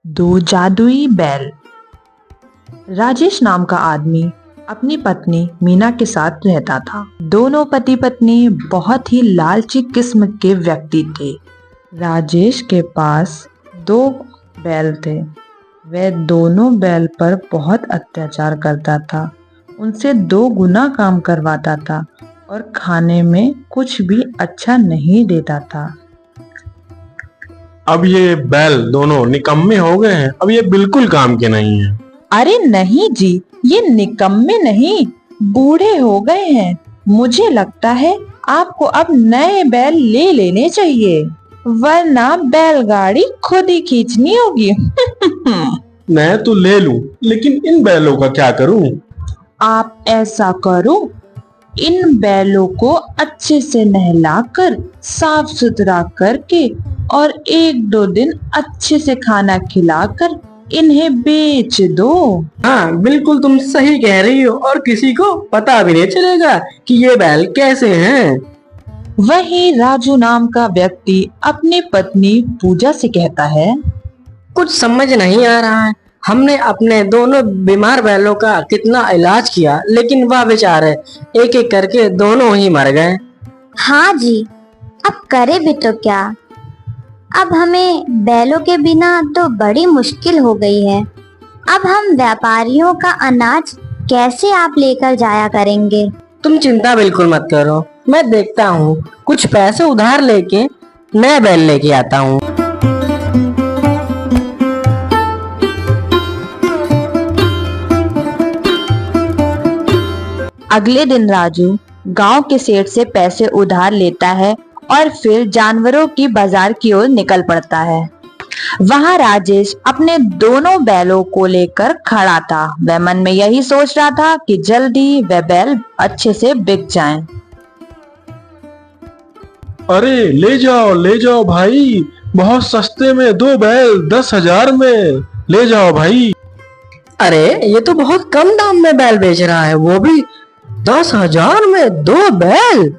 दो जादुई बैल। राजेश नाम का आदमी अपनी पत्नी मीना के साथ रहता था। दोनों पति पत्नी बहुत ही लालची किस्म के व्यक्ति थे। राजेश के पास दो बैल थे। वह दोनों बैल पर बहुत अत्याचार करता था, उनसे 2 गुना काम करवाता था और खाने में कुछ भी अच्छा नहीं देता था। अब ये बैल दोनों निकम्मे हो गए हैं, अब ये बिल्कुल काम के नहीं है। अरे नहीं जी, ये निकम्मे नहीं, बूढ़े हो गए हैं। मुझे लगता है आपको अब नए बैल ले लेने चाहिए, वरना बैलगाड़ी खुद ही खींचनी होगी। मैं तो ले लूं, लेकिन इन बैलों का क्या करूं? आप ऐसा करो, इन बैलों को अच्छे से नहलाकर साफ सुथरा करके और 1-2 दिन अच्छे से खाना खिलाकर इन्हें बेच दो। हाँ, बिल्कुल तुम सही कह रही हो और किसी को पता भी नहीं चलेगा कि ये बैल कैसे हैं। वही राजू नाम का व्यक्ति अपनी पत्नी पूजा से कहता है, कुछ समझ नहीं आ रहा है। हमने अपने दोनों बीमार बैलों का कितना इलाज किया, लेकिन वह बेचारे एक एक करके दोनों ही मर गए। हाँ जी, अब करे भी तो क्या। अब हमें बैलों के बिना तो बड़ी मुश्किल हो गई है। अब हम व्यापारियों का अनाज कैसे आप लेकर जाया करेंगे? तुम चिंता बिल्कुल मत करो, मैं देखता हूँ कुछ पैसे उधार लेके नए बैल लेके आता हूँ। अगले दिन राजू गांव के सेठ से पैसे उधार लेता है और फिर जानवरों की बाजार की ओर निकल पड़ता है। वहां राजेश अपने दोनों बैलों को लेकर खड़ा था। वह मन में यही सोच रहा था कि जल्दी वह बैल अच्छे से बिक जाएं। अरे ले जाओ भाई, बहुत सस्ते में 2 बैल 10,000 में ले जाओ भाई। अरे ये तो बहुत कम दाम में बैल बेच रहा है, वो भी 10,000 में 2 बैल।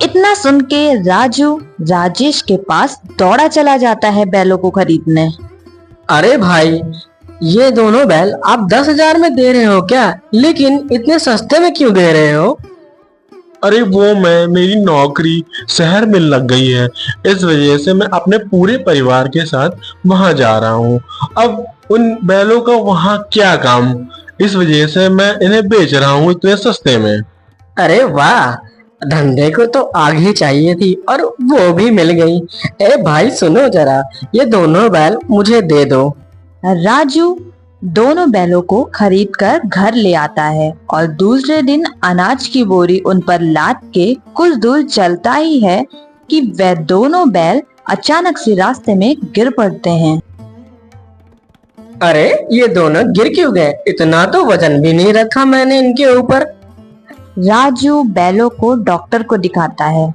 इतना सुन के राजू राजेश के पास दौड़ा चला जाता है बैलों को खरीदने। अरे भाई, ये दोनों बैल आप 10,000 में दे रहे हो क्या? लेकिन इतने सस्ते में क्यों दे रहे हो? अरे मेरी नौकरी शहर में लग गई है, इस वजह से मैं अपने पूरे परिवार के साथ वहां जा रहा हूँ। अब उन बैलों का वहां क्या काम, इस वजह से मैं इन्हें बेच रहा हूँ इतने सस्ते में। अरे वाह, धंधे को तो आग ही चाहिए थी और वो भी मिल गई। ए भाई सुनो जरा, ये दोनों बैल मुझे दे दो। राजू दोनों बैलों को खरीद कर घर ले आता है और दूसरे दिन अनाज की बोरी उन पर लाद के कुछ दूर चलता ही है कि वह दोनों बैल अचानक से रास्ते में गिर पड़ते हैं। अरे ये दोनों गिर क्यों गए? इतना तो वजन भी नहीं रखा मैंने इनके ऊपर। राजू बैलों को डॉक्टर को दिखाता है।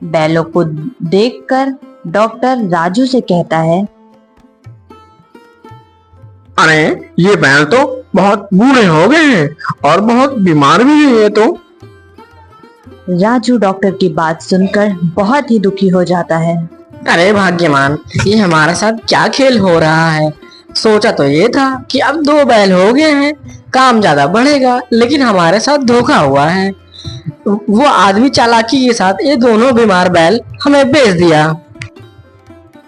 बैलों को देखकर डॉक्टर राजू से कहता है, अरे ये बैल तो बहुत बूढ़े हो गए हैं और बहुत बीमार भी हैं ये तो। राजू डॉक्टर की बात सुनकर बहुत ही दुखी हो जाता है। अरे भाग्यवान, ये हमारे साथ क्या खेल हो रहा है? सोचा तो ये था कि अब 2 बैल हो गए हैं, काम ज्यादा बढ़ेगा, लेकिन हमारे साथ धोखा हुआ है। वो आदमी चालाकी के साथ ये दोनों बीमार बैल हमें बेच दिया।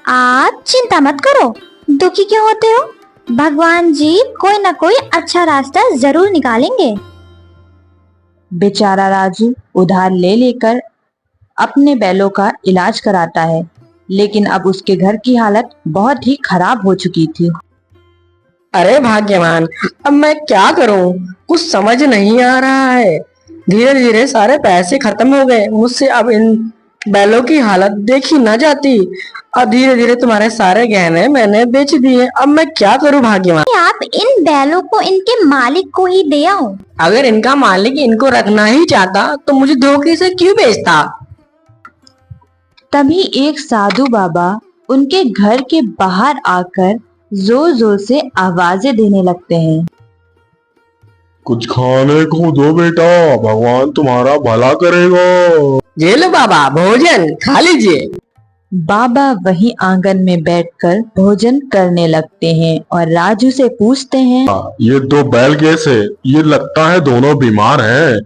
आप चिंता मत करो, दुखी क्यों होते हो? भगवान जी कोई ना कोई अच्छा रास्ता जरूर निकालेंगे। बेचारा राजू उधार ले लेकर अपने बैलों का इलाज कराता है, लेकिन अब उसके घर की हालत बहुत ही खराब हो चुकी थी। अरे भाग्यवान, अब मैं क्या करूं? कुछ समझ नहीं आ रहा है। धीरे धीरे सारे पैसे खत्म हो गए मुझसे, अब इन बैलों की हालत देखी न जाती और धीरे धीरे तुम्हारे सारे गहने मैंने बेच दिए। अब मैं क्या करूं भाग्यवान? आप इन बैलों को इनके मालिक को ही दे आओ। अगर इनका मालिक इनको रखना ही चाहता तो मुझे धोखे से क्यों बेचता? तभी एक साधु बाबा उनके घर के बाहर आकर जोर जोर से आवाजें देने लगते हैं। कुछ खाने को दो बेटा, भगवान तुम्हारा भला करेगा। ये लो बाबा, भोजन खा लीजिए। बाबा वहीं आंगन में बैठकर भोजन करने लगते हैं और राजू से पूछते हैं, ये दो बैल कैसे? ये लगता है दोनों बीमार हैं।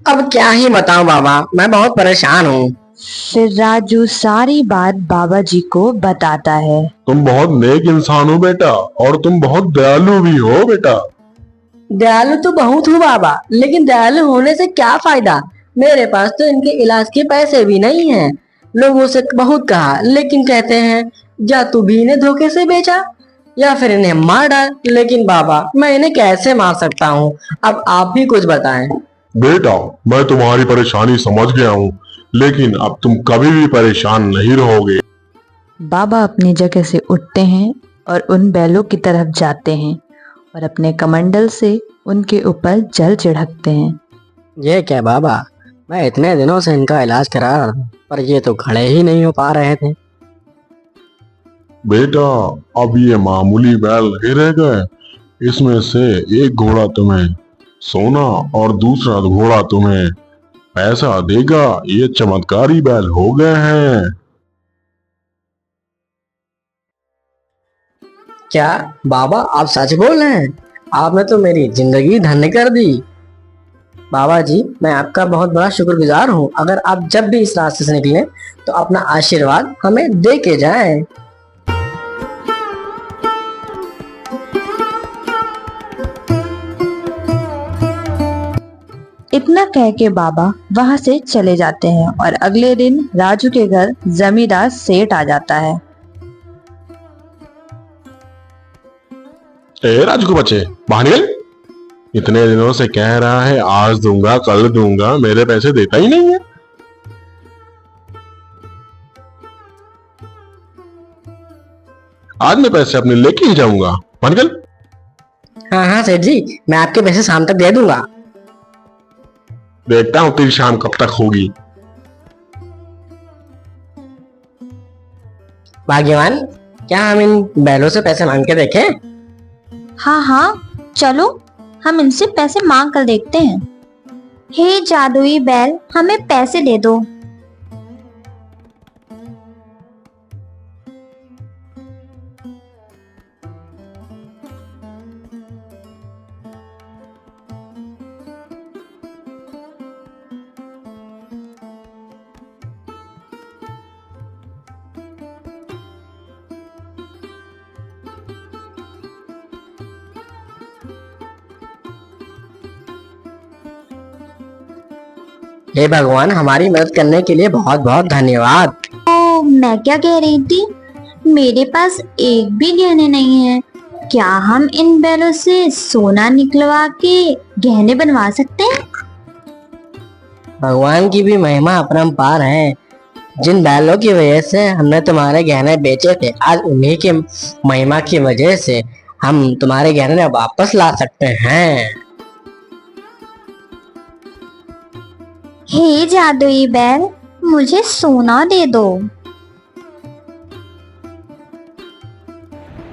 अब क्या ही बताऊं बाबा, मैं बहुत परेशान हूँ। फिर राजू सारी बात बाबा जी को बताता है। तुम बहुत नेक इंसान हो बेटा, और तुम बहुत दयालु भी हो बेटा। दयालु तो बहुत हूँ बाबा, लेकिन दयालु होने से क्या फायदा? मेरे पास तो इनके इलाज के पैसे भी नहीं हैं। लोगों से बहुत कहा, लेकिन कहते हैं या तू भी इन्हें धोखे से बेचा या फिर इन्हें मार डाल। लेकिन बाबा, मैं इन्हें कैसे मार सकता हूँ? अब आप भी कुछ बताएं। बेटा, मैं तुम्हारी परेशानी समझ गया हूँ, लेकिन अब तुम कभी भी परेशान नहीं रहोगे। बाबा अपनी जगह से उठते हैं और उन बैलों की तरफ जाते हैं और अपने कमंडल से उनके ऊपर जल छिड़कते हैं। ये क्या बाबा, मैं इतने दिनों से इनका इलाज करा रहा था, पर ये तो खड़े ही नहीं हो पा रहे थे। बेटा, अब ये मामूली बैल नहीं रह गए। इसमें से एक घोड़ा तुम्हें सोना और दूसरा घोड़ा तुम्हें पैसा देगा। ये चमत्कारी बैल हो गए हैं। क्या बाबा, आप सच बोल रहे हैं? आपने तो मेरी जिंदगी धन्य कर दी। बाबा जी, मैं आपका बहुत बड़ा शुक्रगुजार हूँ। अगर आप जब भी इस रास्ते से निकलें तो अपना आशीर्वाद हमें दे के जाएं। इतना कह के बाबा वहां से चले जाते हैं और अगले दिन राजू के घर जमींदार सेठ आ जाता है। ए राजू के बच्चे, बाहर निकल। इतने दिनों से कह रहा है आज दूंगा कल दूंगा, मेरे पैसे देता ही नहीं है। आज मैं पैसे अपने लेके ही जाऊंगा। बाहर निकल। हाँ हाँ सेठ जी, मैं आपके पैसे शाम तक दे दूंगा। देखता हूँ तेरी शाम कब तक होगी। भाग्यवान, क्या हम इन बैलों से पैसे मांग के देखें? हाँ हाँ, चलो हम इनसे पैसे मांग कर देखते हैं। हे जादुई बैल, हमें पैसे दे दो। हे भगवान, हमारी मदद करने के लिए बहुत बहुत धन्यवाद। तो मैं क्या कह रही थी, मेरे पास एक भी गहने नहीं है। क्या हम इन बैलों से सोना निकलवा के गहने बनवा सकते हैं? भगवान की भी महिमा अपरंपार है। जिन बैलों की वजह से हमने तुम्हारे गहने बेचे थे, आज उन्हीं के महिमा की वजह से हम तुम्हारे गहने वापस ला सकते हैं। हे जादुई बैल, मुझे सोना दे दो।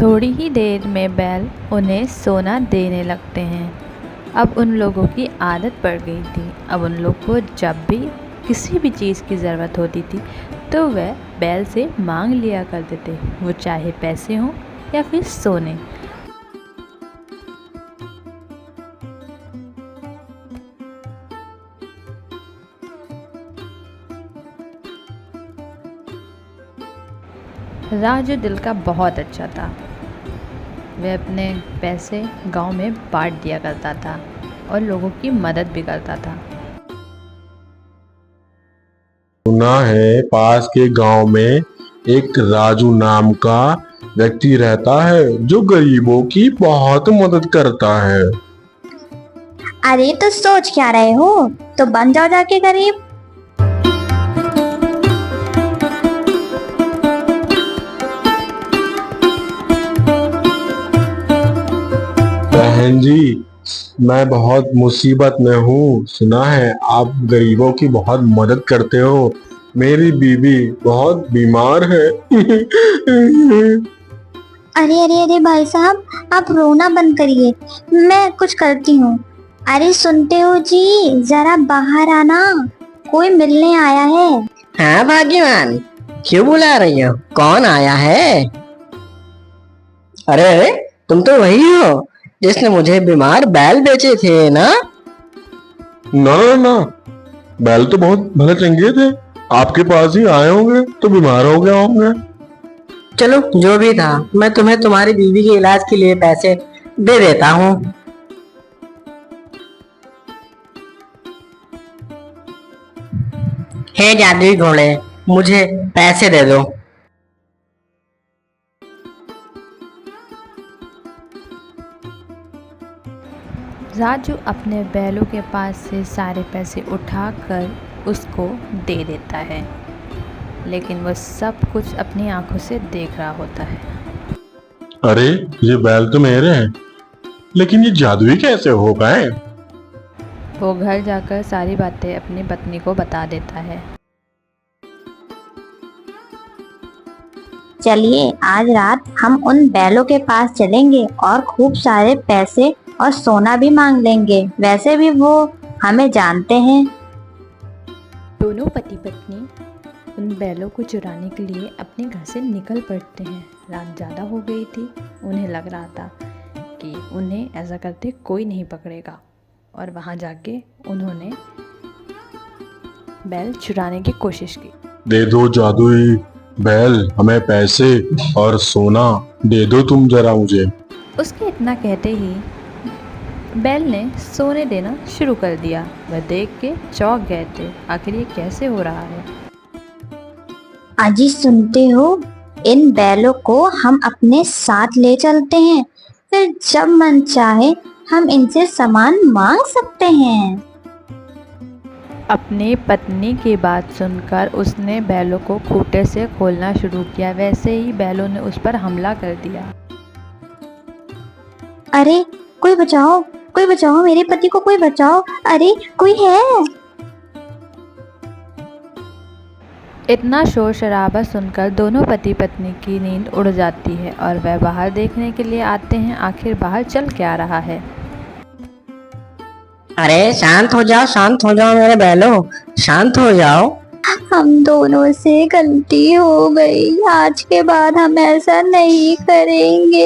थोड़ी ही देर में बैल उन्हें सोना देने लगते हैं। अब उन लोगों की आदत पड़ गई थी। अब उन लोग को जब भी किसी भी चीज़ की ज़रूरत होती थी तो वह बैल से मांग लिया करते थे, वो चाहे पैसे हों या फिर सोने। राजू दिल का बहुत अच्छा था। वह अपने पैसे गांव में बांट दिया करता था और लोगों की मदद भी करता था। सुना है पास के गांव में एक राजू नाम का व्यक्ति रहता है जो गरीबों की बहुत मदद करता है। अरे तो सोच क्या रहे हो, तो बन जाओ जाके गरीब। बहन जी, मैं बहुत मुसीबत में हूँ। सुना है आप गरीबों की बहुत मदद करते हो। मेरी बीवी बहुत बीमार है। अरे अरे अरे भाई साहब, आप रोना बंद करिए, मैं कुछ करती हूँ। अरे सुनते हो जी, जरा बाहर आना, कोई मिलने आया है। हाँ भाग्यवान, क्यों बुला रही हो? कौन आया है? अरे अरे, तुम तो वही हो जिसने मुझे बीमार बैल बेचे थे ना? ना ना ना, बैल तो बहुत भले चंगे थे, आपके पास ही आए होंगे तो बीमार हो गए होंगे। चलो जो भी था, मैं तुम्हें तुम्हारी बीवी के इलाज के लिए पैसे दे देता हूँ। हे जादुई घोड़े, मुझे पैसे दे दो। राजू अपने बैलों के पास से सारे पैसे उठाकर उसको दे देता है, लेकिन वह सब कुछ अपनी आंखों से देख रहा होता है। अरे ये बैल तो मेरे हैं, लेकिन ये जादुई कैसे हो गए? वो घर जाकर सारी बातें अपनी पत्नी को बता देता है। चलिए आज रात हम उन बैलों के पास चलेंगे और खूब सारे पैसे और सोना भी मांग लेंगे। वैसे भी वो हमें जानते हैं। दोनों पति पत्नी उन बैलों को चुराने के लिए अपने घर से निकल पड़ते हैं। रात ज़्यादा हो गई थी, उन्हें लग रहा था कि उन्हें ऐसा करते कोई नहीं पकड़ेगा, और वहाँ जाके उन्होंने बैल चुराने की कोशिश की। दे दो जादुई बैल, हमें पैसे और सोना दे दो तुम जरा मुझे। उसके इतना कहते ही बैल ने सोने देना शुरू कर दिया। वह देख के चौंक गए थे, आखिर ये कैसे हो रहा है। अजी सुनते हो, इन बैलों को हम अपने साथ ले चलते हैं, फिर जब मन चाहे हम इनसे सामान मांग सकते हैं। अपनी पत्नी की बात सुनकर उसने बैलों को खूंटे से खोलना शुरू किया। वैसे ही बैलों ने उस पर हमला कर दिया। अरे कोई बचाओ, कोई बचाओ, मेरे पति को कोई बचाओ, अरे कोई है। इतना शोर शराबा सुनकर दोनों पति पत्नी की नींद उड़ जाती है और वह बाहर देखने के लिए आते हैं, आखिर बाहर चल क्या रहा है। अरे शांत हो जाओ मेरे बैलों, शांत हो जाओ। हम दोनों से गलती हो गई, आज के बाद हम ऐसा नहीं करेंगे।